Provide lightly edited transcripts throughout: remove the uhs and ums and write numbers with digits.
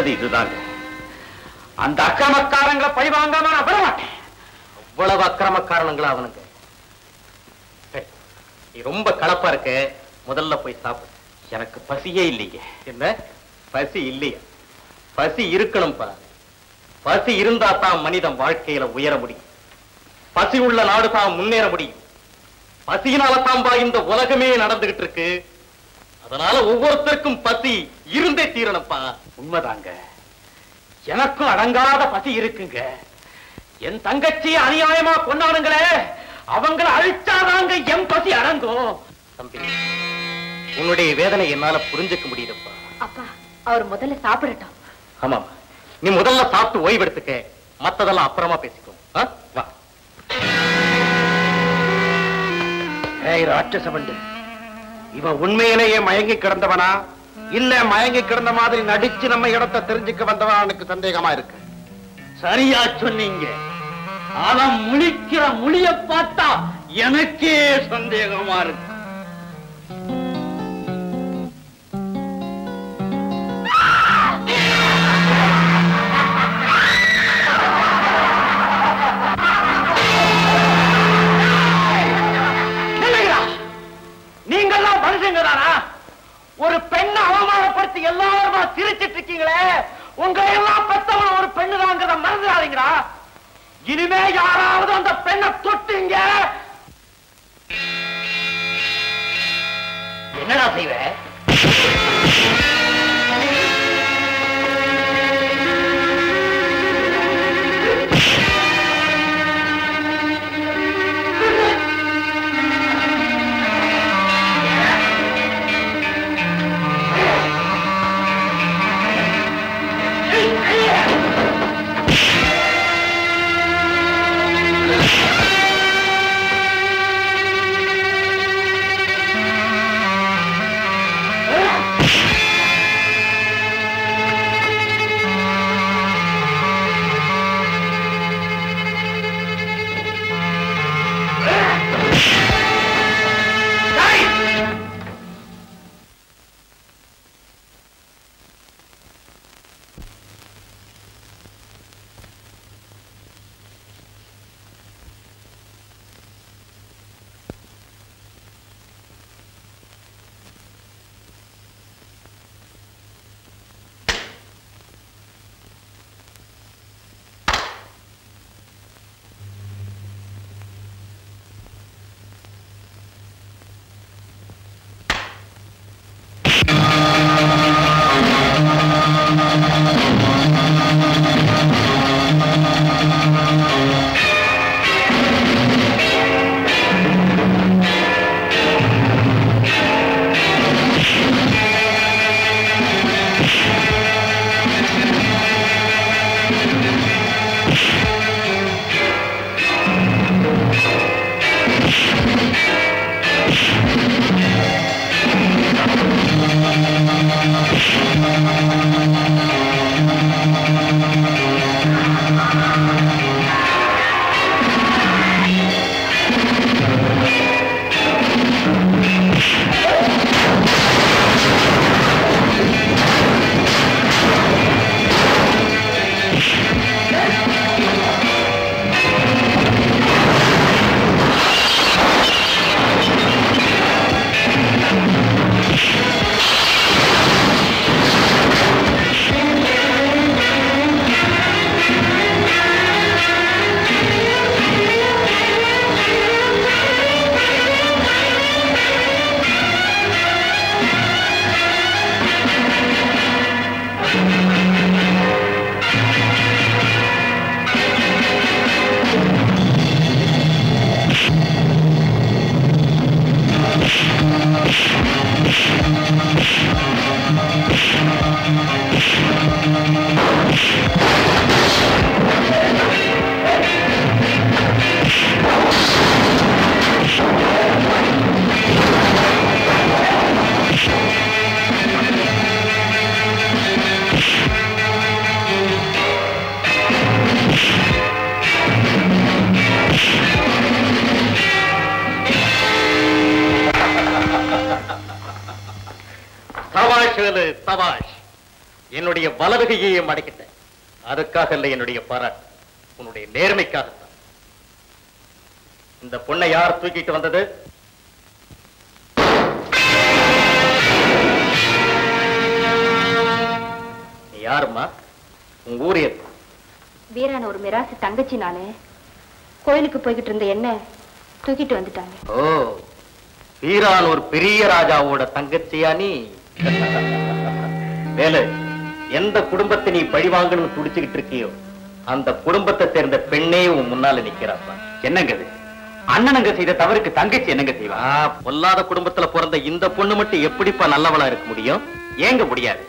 சொன்னது இதுதாங்க. அந்த அக்கிரமக்காரங்களை பழி வாங்காம நான் விட மாட்டேன். அவ்வளவு அக்கிரமக்காரங்களா அவனுங்க. நீ ரொம்ப கலப்பா இருக்க, முதல்ல போய் சாப்பிடு. எனக்கு பசியே இல்லைங்க. என்ன பசி இல்லையா? பசி இருக்கணும்பா. பசி இருந்தா தான் மனிதன் வாழ்க்கையில உயர முடியும். பசி உள்ள நாடு தான் முன்னேற முடியும். பசியினால தான்பா இந்த உலகமே நடந்துகிட்டு இருக்கு. அதனால ஒவ்வொருத்தருக்கும் பசி இருந்தே தீரணும்ப்பா. உண்மைதாங்க, எனக்கும் அடங்காத பசி இருக்குங்க. என் தங்கச்சி அநியாயமா கொண்டாடுங்களே, அவங்களை அழிச்சாதாங்க என் பசி அடங்கும். தம்பி, உன்னுடைய வேதனை என்னால புரிஞ்சுக்க முடியுதுப்பா. அப்பா, அவர் முதல்ல சாப்பிடட்டும். ஆமாமா, நீ முதல்ல சாப்பிட்டு ஓய்வெடுத்துக்க, மத்ததெல்லாம் அப்புறமா பேசிக்கோ. வா. ராட்சசபண்டு, இவன் உண்மையிலேயே மயங்கி கிடந்தவனா இல்ல மயங்கி கிடந்த மாதிரி நடிச்சு நம்ம இடத்தை தெரிஞ்சுக்க வந்தவனா எனக்கு சந்தேகமா இருக்கு. சரியா சொன்னீங்க. அவன் முழிக்கிற முழிய பார்த்தா எனக்கே சந்தேகமா இருக்கு. நீங்கெல்லாம் மனுஷங்க தானா? ஒரு பெண்ணை அவமானப்படுத்தி எல்லாருமா சிரிச்சிட்டு இருக்கீங்களே, உங்களை எல்லாம் பெத்தவன் ஒரு பெண்ணு தாங்கிறத மறந்துடாதீங்களா? இனிமே யாராவது அந்த பெண்ணை தொட்டீங்க, என்னடா செய்வ? என்னுடைய வலதுகையே மடக்கிட்டேன். அதுக்காக இல்லை என்னுடைய பாராட்டு, உன்னுடைய நேர்மைக்காகத்தான். இந்த பொண்ணை யார் தூக்கிட்டு வந்தது? நீ யாருமா? உங்க ஊர் எது? வீரான ஒரு மிராசி தங்கச்சினாலே கோயிலுக்கு போய்கிட்டு இருந்த என்ன தூக்கிட்டு வந்துட்டாங்க. ஓ, வீரான் ஒரு பெரிய ராஜாவோட தங்கச்சியா நீ? வேலு, எந்த குடும்பத்தை நீ பழி வாங்கணும்னு துடிச்சுக்கிட்டு இருக்கியோ அந்த குடும்பத்தை சேர்ந்த பெண்ணே உன் முன்னால நிக்கிறாப்பா. என்னங்க இது? அண்ணனுங்க செய்த தவறுக்கு தங்கச்சி என்னங்க செய்வா? பொல்லாத குடும்பத்துல பிறந்த இந்த பொண்ணு மட்டும் எப்படிப்பா நல்லவளா இருக்க முடியும்? ஏங்க முடியாது.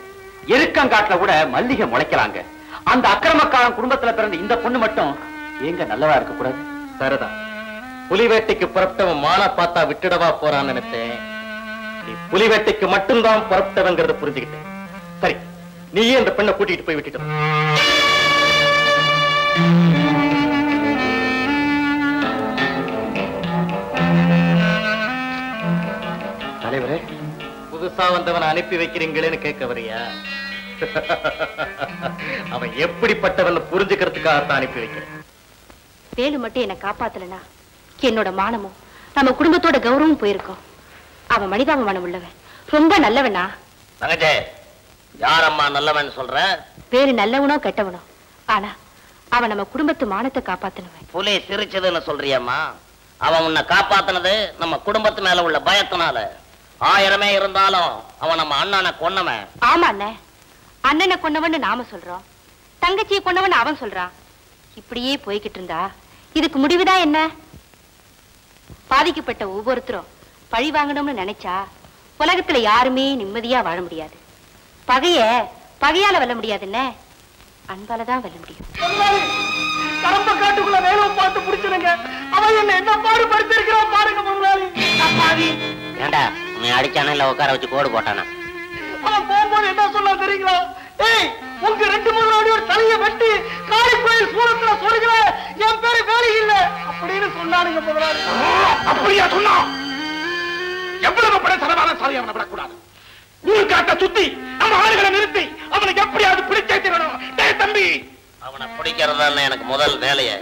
எருக்கங்காட்டுல கூட மல்லிகை முளைக்கலாங்க. அந்த அக்கிரமக்காரன் குடும்பத்துல பிறந்த இந்த பொண்ணு மட்டும் ஏங்க நல்லவா இருக்க கூடாது? சரிதான். புலிவேட்டைக்கு புறப்பட்டவன் மான பார்த்தா விட்டுடவா போறான்னு நினைச்சேன். நீ புலிவேட்டைக்கு மட்டும்தான் புறப்பட்டவங்கிறத புரிஞ்சுக்கிட்டேன். சரி, நீயே அந்த பெண்ணை கூட்டிட்டு போய் விட்டுட்டு வா. தலைவரே, புதுசா வந்தவனை அனுப்பி வைக்கிறீங்களேன்னு கேட்க வரியா? அவன் எப்படிப்பட்டவன் புரிஞ்சுக்கிறதுக்காகத்தான் அனுப்பி வைக்கிறேன். வேலு மட்டும் என்னை காப்பாத்தலனா என்னோட மானமும் நம்ம குடும்பத்தோட கௌரவம் போயிருக்கோம். அவன் மனிதாபிமானம் உள்ளவன், ரொம்ப நல்லவனா. தங்கச்சே, யாரம்மா நல்லவன் சொல்ற? வேறு நல்லவனோ கெட்டவனோ, ஆனா அவன் நம்ம குடும்பத்து மானத்தை காப்பாத்தனவன். புலி சிரிச்சதுன்னு சொல்றியம்மா? அவன் உன்னை காப்பாத்தினது நம்ம குடும்பத்து மேல உள்ள பயத்தினால. 1000 இருந்தாலும் அவன் நம்ம அண்ணனை கொன்னவன். ஆமா அண்ணே, அண்ணனை கொன்னவன்னு நாம சொல்றோம், தங்கச்சியை கொன்னவன்னு அவன் சொல்றான். இப்படியே போய்கிட்டு இருந்தா இதுக்கு முடிவுதான் என்ன? பாதிக்கப்பட்ட ஒவ்வொருத்தரும் பழி வாங்கணும்னு நினைச்சா உலகத்துல யாருமே நிம்மதியா வாழ முடியாது. பகையால வெல்ல முடியாதுன்னு அன்பாலதான் வெல்ல முடியும். கடம்ப காட்டுக்குள்ள வேலை பார்த்து பிடிச்சிருங்க. அவன் என்ன பாடுபடுத்திருக்கிறான் பாருங்க முதலாளி. ஏண்டா உன்னை அடிச்சானா இல்ல உட்கார வச்சு கோடு போட்டானா? அவன் போகும்போது என்ன சொல்ல தெரியுங்களா? ஏய், உங்க 2 முதலாளி ஒரு தலையை வெட்டி காளி கோயில் சூரத்துல சொல்லுகிற என் பேரு வேலை இல்ல அப்படின்னு சொன்னானுங்க முதலாளி. அப்படியா சொன்னா? எவ்வளவு பட சரவான சாலை அவனை விடக்கூடாது. ஊர் காட்ட சுத்தி நம்ம ஆளுகளை நிறுத்தி அவனுக்கு எப்படியாவது பிடிச்சே தரணும். டேய் தம்பி, அவனை பிடிக்கிறதுதான் எனக்கு முதல் வேலையை.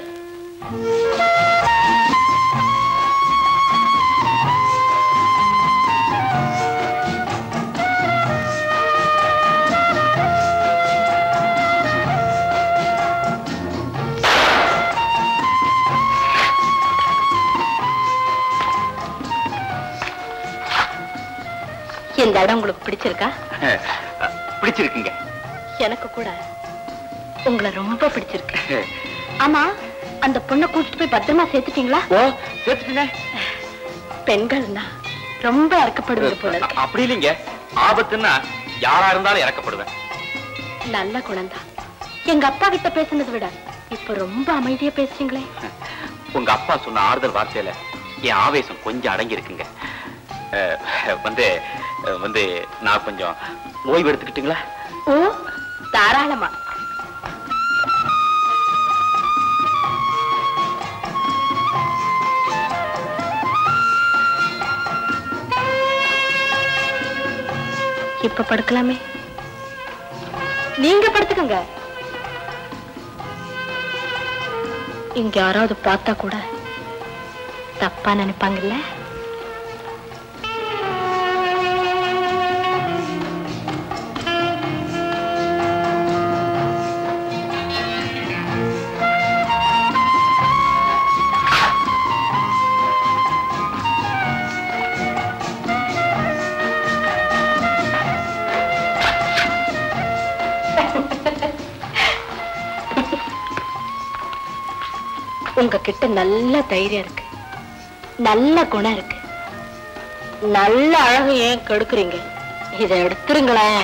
இந்த இடம் உங்களுக்கு பிடிச்சிருக்கா? பிடிச்சிருக்குங்க. எனக்கு கூட உங்களை ரொம்ப பிடிச்சிருக்கு. ஆமா, அந்த பொண்ணை கூட்டிட்டு போய் பத்திரமா சேர்த்துட்டீங்களா? ஓ, சேர்த்துட்டீங்க. பெண்கள்னா ரொம்ப இறக்கப்படுவது போல இருக்கு. அப்படி இல்லைங்க, ஆபத்துன்னா யாரா இருந்தாலும் இறக்கப்படுவேன். நல்ல குணம்தான். எங்க அப்பா கிட்ட பேசுனதை விட இப்ப ரொம்ப அமைதியா பேசுறீங்களே. உங்க அப்பா சொன்ன ஆறுதல் வார்த்தையில என் ஆவேசம் கொஞ்சம் அடங்கி இருக்குங்க. வந்து நான் கொஞ்சம் ஓய்வு எடுத்துக்கிட்டுங்களா? ஓ, தாராளமா. இப்ப படுக்கலாமே? நீங்க படுத்துக்கங்க. இங்க யாராவது பார்த்தா கூட தப்பா நினைப்பாங்கல்ல? உங்ககிட்ட நல்ல தைரியம் இருக்கு, நல்ல குணம் இருக்கு, நல்ல அழகு ஏன் கெடுக்குறீங்க? இதை எடுத்துருங்களேன்.